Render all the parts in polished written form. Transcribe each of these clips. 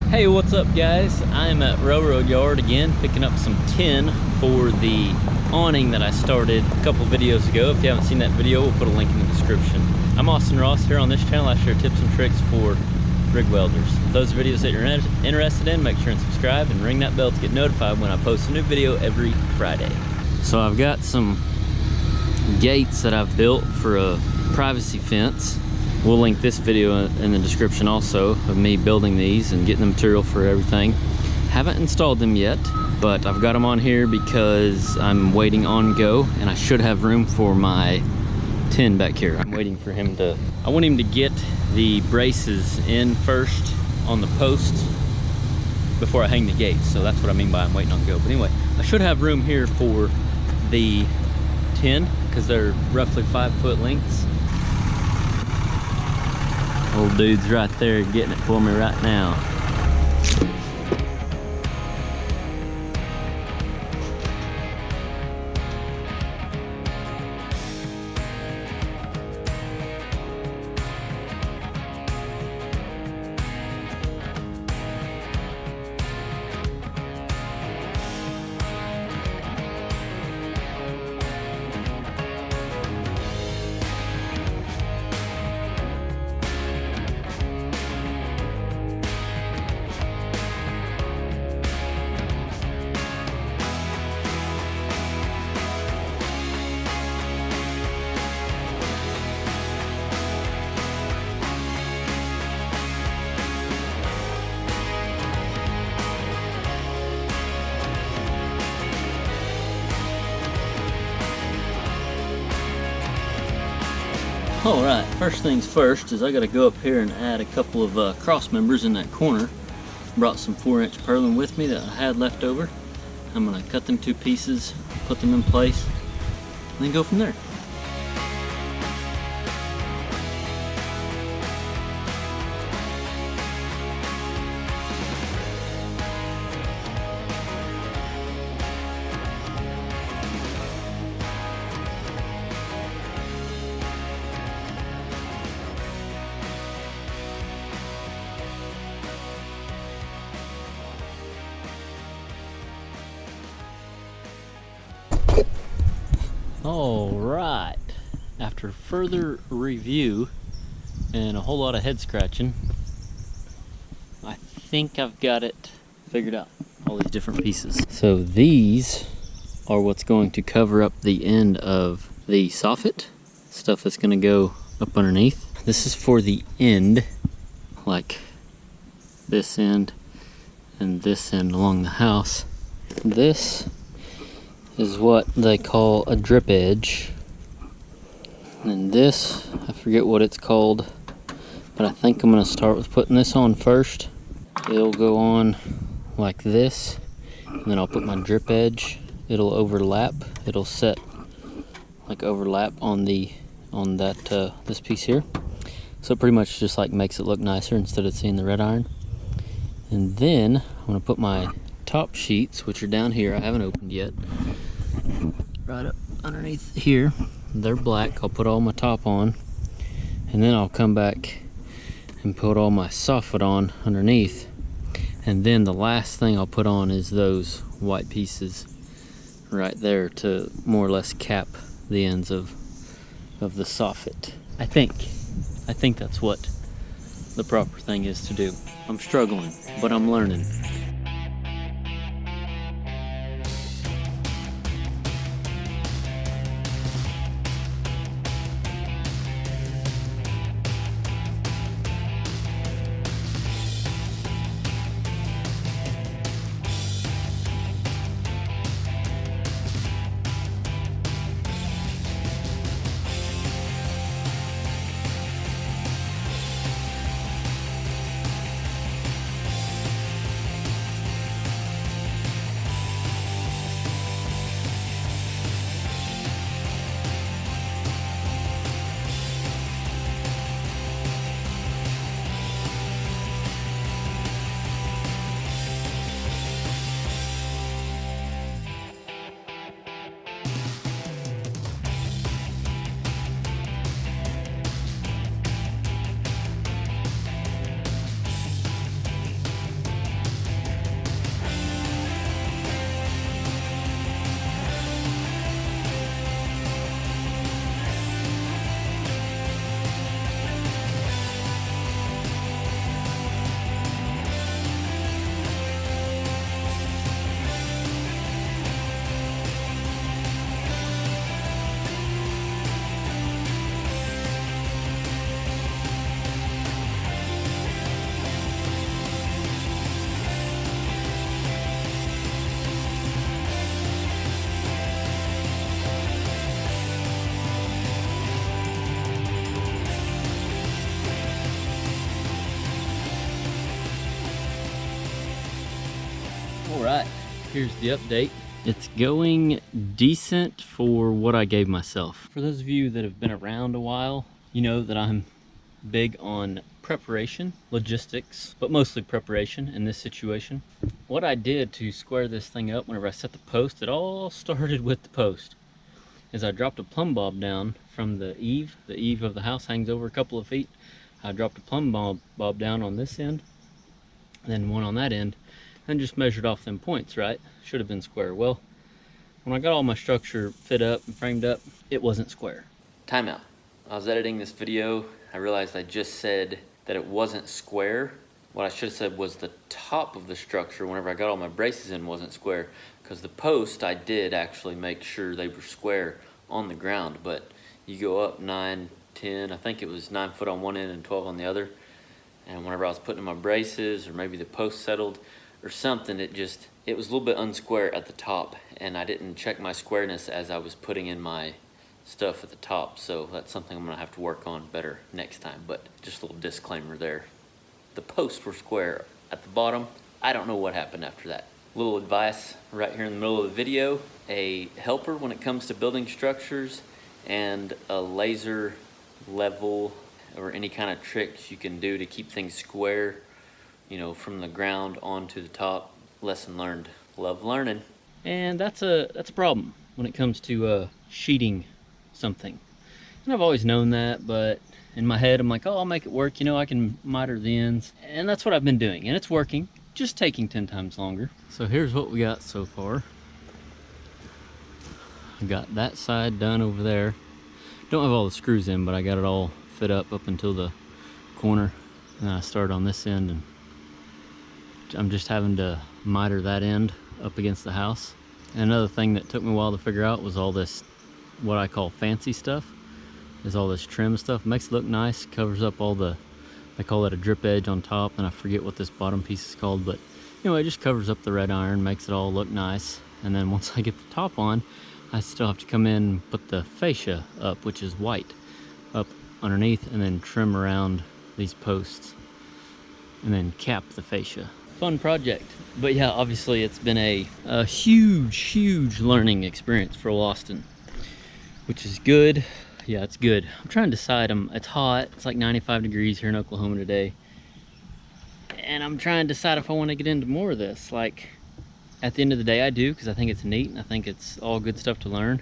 Hey, what's up guys? I'm at Railroad Yard again picking up some tin for the awning that I started a couple videos ago. If you haven't seen that video, we'll put a link in the description. I'm Austin Ross. Here on this channel I share tips and tricks for rig welders. If those videos that you're interested in, make sure and subscribe and ring that bell to get notified when I post a new video every Friday. So I've got some gates that I've built for a privacy fence. We'll link this video in the description also of me building these and getting the material for everything. Haven't installed them yet, but I've got them on here because I'm waiting on Go, and I should have room for my tin back here. I'm waiting for him to, I want him to get the braces in first on the post before I hang the gates. So that's what I mean by I'm waiting on Go. But anyway, I should have room here for the tin because they're roughly 5-foot lengths. Old dude's right there getting it for me right now. All right, first things first is I gotta go up here and add a couple of cross members in that corner. Brought some 4-inch purlin with me that I had left over. I'm gonna cut them to pieces, put them in place, and then go from there. All right, after further review and a whole lot of head scratching, I think I've got it figured out, all these different pieces. So these are what's going to cover up the end of the soffit, stuff that's going to go up underneath. This is for the end, like this end and this end along the house. This is what they call a drip edge, and this, I forget what it's called, but I think I'm going to start with putting this on first. It'll go on like this, and then I'll put my drip edge. It'll overlap, it'll set like overlap on that this piece here, so it pretty much just like makes it look nicer instead of seeing the red iron. And then I'm going to put my top sheets, which are down here, I haven't opened yet, right up underneath here. They're black. I'll put all my top on, and then I'll come back and put all my soffit on underneath, and then the last thing I'll put on is those white pieces right there to more or less cap the ends of the soffit. I think that's what the proper thing is to do. I'm struggling, but I'm learning. All right, here's the update. It's going decent for what I gave myself. For those of you that have been around a while, you know that I'm big on preparation, logistics, but mostly preparation in this situation. What I did to square this thing up whenever I set the post, it all started with the post. Is I dropped a plumb bob down from the eave of the house hangs over a couple of feet. I dropped a plumb bob down on this end, then one on that end, and just measured off them points, right? Should have been square. Well, when I got all my structure fit up and framed up, it wasn't square. Timeout. I was editing this video. I realized I just said that it wasn't square. What I should have said was the top of the structure, whenever I got all my braces in, wasn't square, because the post, I did actually make sure they were square on the ground, but you go up 9, 10, I think it was 9 foot on one end and 12 on the other, and whenever I was putting in my braces, or maybe the post settled or something, it was a little bit unsquare at the top, and I didn't check my squareness as I was putting in my stuff at the top, so that's something I'm gonna have to work on better next time. But just a little disclaimer there. The posts were square at the bottom. I don't know what happened after that. Little advice right here in the middle of the video. A helper when it comes to building structures, and a laser level or any kind of tricks you can do to keep things square, you know, from the ground onto the top. Lesson learned. Love learning. And that's a problem when it comes to sheeting something. And I've always known that, but in my head I'm like, oh, I'll make it work, you know, I can miter the ends. And that's what I've been doing, and it's working, just taking 10 times longer. So here's what we got so far. I got that side done over there. Don't have all the screws in, but I got it all fit up until the corner. And I started on this end, and I'm just having to miter that end up against the house. And another thing that took me a while to figure out was all this, what I call fancy stuff, is all this trim stuff. Makes it look nice, covers up all the, they call it a drip edge on top, and I forget what this bottom piece is called, but anyway, it just covers up the red iron, makes it all look nice. And then once I get the top on, I still have to come in and put the fascia up, which is white, up underneath, and then trim around these posts, and then cap the fascia. Fun project. But yeah, obviously it's been a huge learning experience for Austin, which is good. Yeah, it's good. I'm trying to decide, it's hot, it's like 95 degrees here in Oklahoma today, and I'm trying to decide if I want to get into more of this. Like, at the end of the day I do, because I think it's neat and I think it's all good stuff to learn.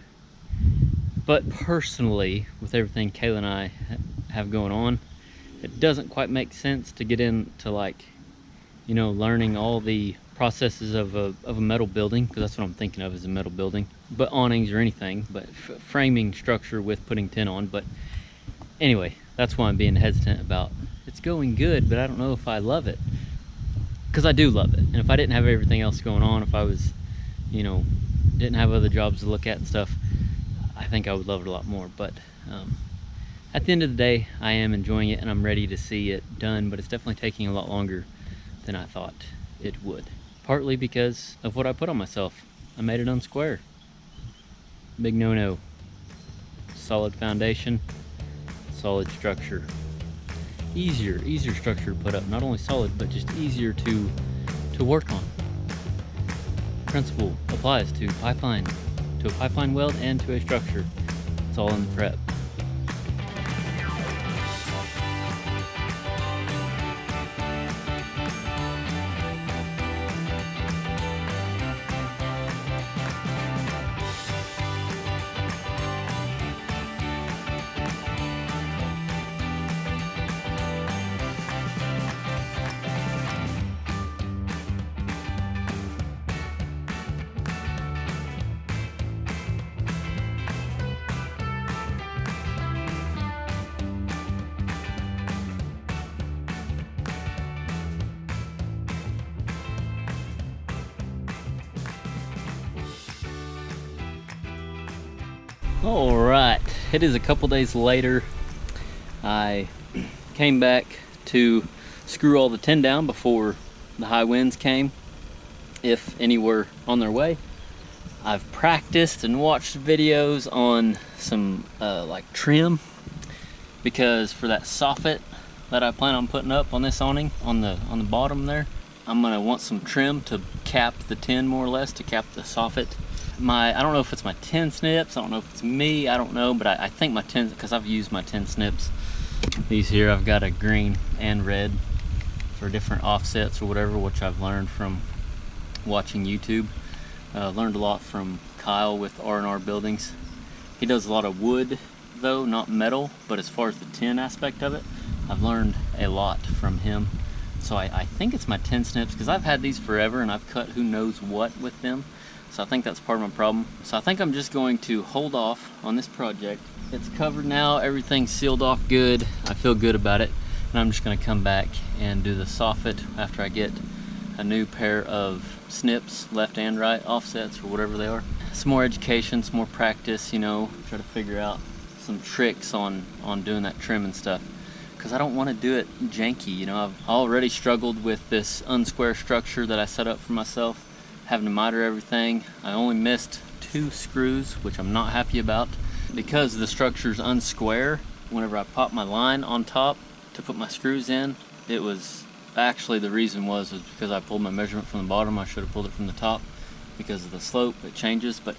But personally, with everything Kayla and I have going on, it doesn't quite make sense to get into, like, you know, learning all the processes of a metal building, because that's what I'm thinking of, is a metal building. But awnings or anything, but framing structure with putting tin on. But anyway, that's why I'm being hesitant about. It's going good, but I don't know if I love it, because I do love it. And if I didn't have everything else going on, if I was, you know, didn't have other jobs to look at and stuff, I think I would love it a lot more. But at the end of the day, I am enjoying it and I'm ready to see it done, but it's definitely taking a lot longer than I thought it would. Partly because of what I put on myself. I made it unsquare. Big no-no. Solid foundation, solid structure. Easier structure to put up. Not only solid, but just easier to work on. Principle applies to a pipeline weld, and to a structure. It's all in the prep. All right, it is a couple days later. I came back to screw all the tin down before the high winds came, if any were on their way. I've practiced and watched videos on some like trim, because for that soffit that I plan on putting up on this awning on the bottom there, I'm gonna want some trim to cap the tin, more or less, to cap the soffit. I don't know if it's my tin snips, I don't know if it's me, I don't know, but I think my tin, because I've used my tin snips. These here, I've got a green and red for different offsets or whatever, which I've learned from watching YouTube. Learned a lot from Kyle with R&R Buildings. He does a lot of wood though, not metal, but as far as the tin aspect of it, I've learned a lot from him. So I think it's my tin snips, because I've had these forever and I've cut who knows what with them. So I think that's part of my problem. So I think I'm just going to hold off on this project. It's covered now, everything's sealed off good. I feel good about it. And I'm just gonna come back and do the soffit after I get a new pair of snips, left and right, offsets or whatever they are. Some more education, some more practice, you know, try to figure out some tricks on doing that trim and stuff. Because I don't want to do it janky, you know. I've already struggled with this unsquare structure that I set up for myself, having to miter everything. I only missed 2 screws, which I'm not happy about. Because the structure's unsquare, whenever I popped my line on top to put my screws in, it was actually, the reason was because I pulled my measurement from the bottom. I should have pulled it from the top because of the slope, it changes. But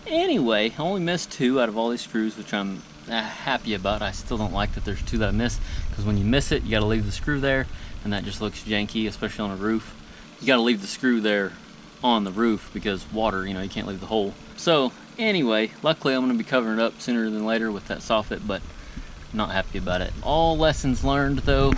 anyway, I only missed 2 out of all these screws, which I'm happy about. I still don't like that there's 2 that I missed, because when you miss it, you got to leave the screw there, and that just looks janky, especially on a roof. You got to leave the screw there on the roof because water, you know, you can't leave the hole. So anyway, luckily I'm going to be covering it up sooner than later with that soffit, but not happy about it. All lessons learned though.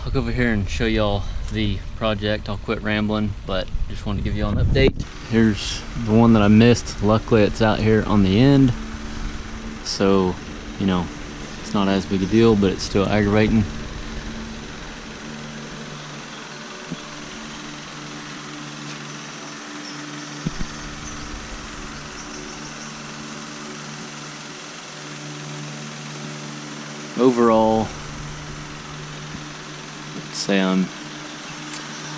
I'll go over here and show y'all the project. I'll quit rambling, but just wanted to give y'all an update. Here's the one that I missed. Luckily it's out here on the end, so you know, it's not as big a deal, but it's still aggravating. Overall, I'd say I'm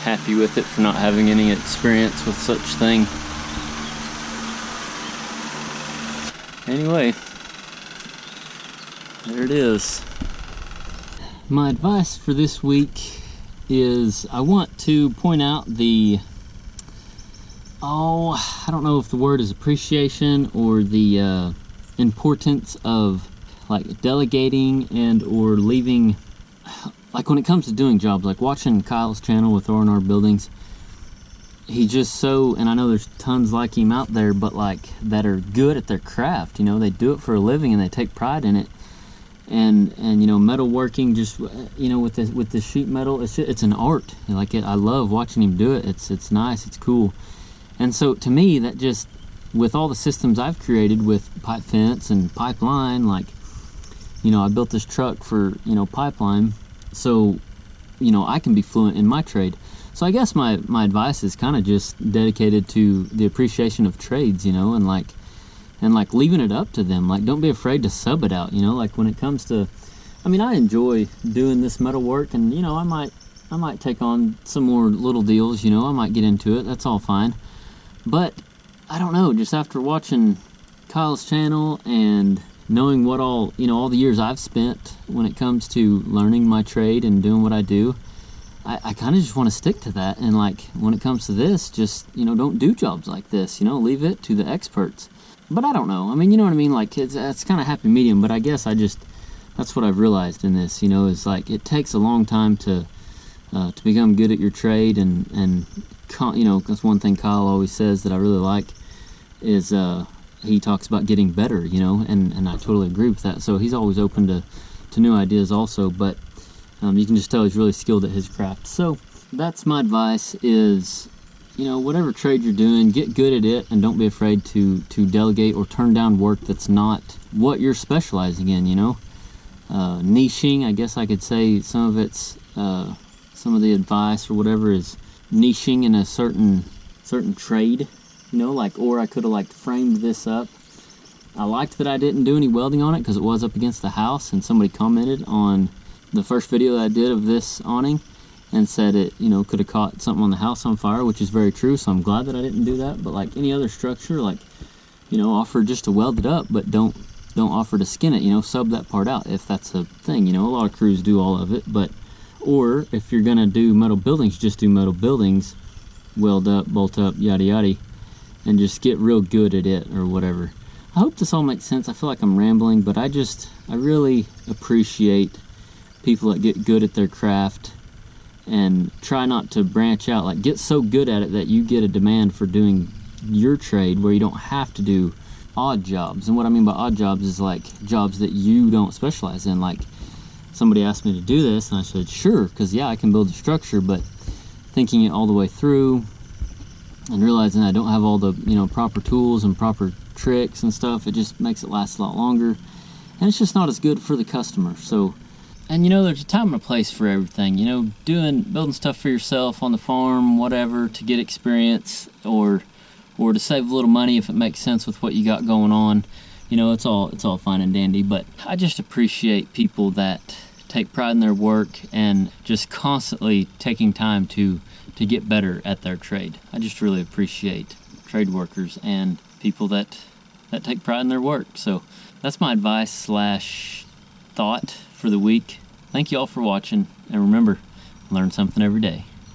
happy with it for not having any experience with such thing. Anyway, there it is. My advice for this week is I want to point out the, I don't know if the word is appreciation or the importance of like delegating and or leaving, like when it comes to doing jobs, like watching Kyle's channel with R&R Buildings. He just so, and I know there's tons like him out there, but like that are good at their craft, you know, they do it for a living and they take pride in it. And you know, metalworking, just, you know, with the sheet metal, it's an art. Like I love watching him do it. It's nice, it's cool. And so to me, that just, with all the systems I've created with pipe fence and pipeline, like, you know, I built this truck for, you know, pipeline, so, you know, I can be fluent in my trade. So I guess my advice is kind of just dedicated to the appreciation of trades, you know, and like leaving it up to them. Like, don't be afraid to sub it out, you know, like when it comes to, I mean, I enjoy doing this metal work, and, you know, I might take on some more little deals, you know, I might get into it, that's all fine. But I don't know, just after watching Kyle's channel and knowing what all, you know, all the years I've spent when it comes to learning my trade and doing what I do, I kind of just want to stick to that. And like when it comes to this, just, you know, don't do jobs like this, you know, leave it to the experts. But I don't know, I mean, you know what I mean, like it's kind of happy medium. But I guess that's what I've realized in this, you know, is like it takes a long time to become good at your trade. And you know, that's one thing Kyle always says that I really like is he talks about getting better, you know, and I totally agree with that. So he's always open to new ideas also, but you can just tell he's really skilled at his craft. So that's my advice is, you know, whatever trade you're doing, get good at it, and don't be afraid to delegate or turn down work that's not what you're specializing in, you know. Niching, I guess I could say some of it's, some of the advice or whatever is niching in a certain trade, you know, like, or I could have like framed this up. I liked that I didn't do any welding on it because it was up against the house, and somebody commented on the first video that I did of this awning and said it, you know, could have caught something on the house on fire, which is very true. So I'm glad that I didn't do that. But like any other structure, like, you know, offer just to weld it up, but don't offer to skin it, you know, sub that part out if that's a thing, you know. A lot of crews do all of it, but, or if you're gonna do metal buildings, just do metal buildings, weld up, bolt up, yada yada, and just get real good at it or whatever. I hope this all makes sense. I feel like I'm rambling, but I really appreciate people that get good at their craft and try not to branch out, like get so good at it that you get a demand for doing your trade where you don't have to do odd jobs. And what I mean by odd jobs is like jobs that you don't specialize in. Like somebody asked me to do this and I said sure, because yeah, I can build a structure, but thinking it all the way through and realizing I don't have all the proper tools and proper tricks and stuff, it just makes it last a lot longer, and it's just not as good for the customer. So, and there's a time and a place for everything. Building stuff for yourself on the farm, whatever, to get experience or to save a little money if it makes sense with what you got going on. It's all fine and dandy, but I just appreciate people that take pride in their work and just constantly taking time to get better at their trade. I just really appreciate trade workers and people that take pride in their work. So that's my advice / thought for the week. Thank you all for watching, and remember, learn something every day.